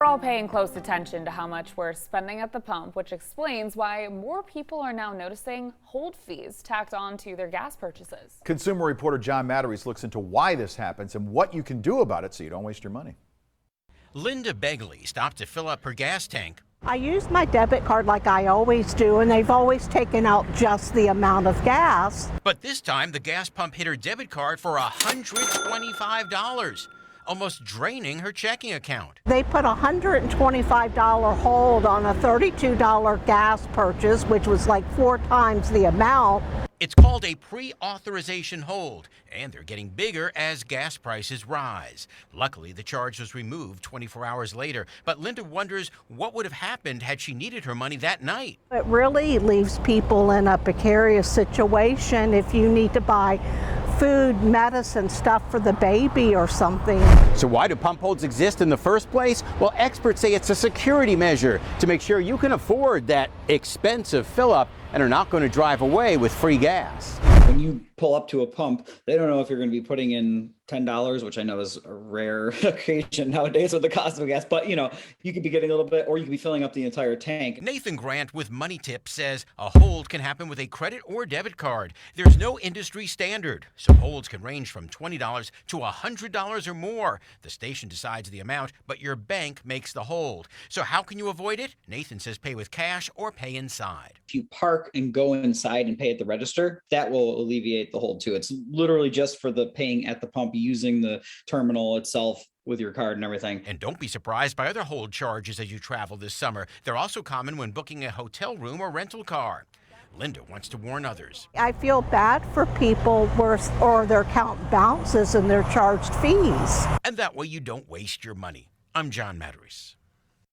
We're all paying close attention to how much we're spending at the pump, which explains why more people are now noticing hold fees tacked on to their gas purchases. Consumer reporter John Matteries looks into why this happens and what you can do about it so you don't waste your money. Linda Begley stopped to fill up her gas tank. I use my debit card like I always do, and they've always taken out just the amount of gas. But this time, the gas pump hit her debit card for $125, almost draining her checking account. They put a $125 hold on a $32 gas purchase, which was like 4 times the amount. It's called a pre-authorization hold, and they're getting bigger as gas prices rise. Luckily, the charge was removed 24 hours later, but Linda wonders what would have happened had she needed her money that night. It really leaves people in a precarious situation if you need to buy food, medicine, stuff for the baby or something. So why do pump holds exist in the first place? Well, experts say it's a security measure to make sure you can afford that expensive fill-up and are not going to drive away with free gas. When you pull up to a pump, they don't know if you're going to be putting in $10, which I know is a rare occasion nowadays with the cost of gas, but you could be getting a little bit, or you could be filling up the entire tank. Nathan Grant with Money Tip says a hold can happen with a credit or debit card. There's no industry standard, so holds can range from $20 to $100 or more. The station decides the amount, but your bank makes the hold. So how can you avoid it? Nathan says pay with cash or pay inside. If you park and go inside and pay at the register, that will alleviate the hold too. It's literally just for the paying at the pump using the terminal itself with your card and everything. And don't be surprised by other hold charges as you travel this summer. They're also common when booking a hotel room or rental car. Linda wants to warn others. I feel bad for people or their account bounces and they're charged fees. And that way you don't waste your money. I'm John Matteries.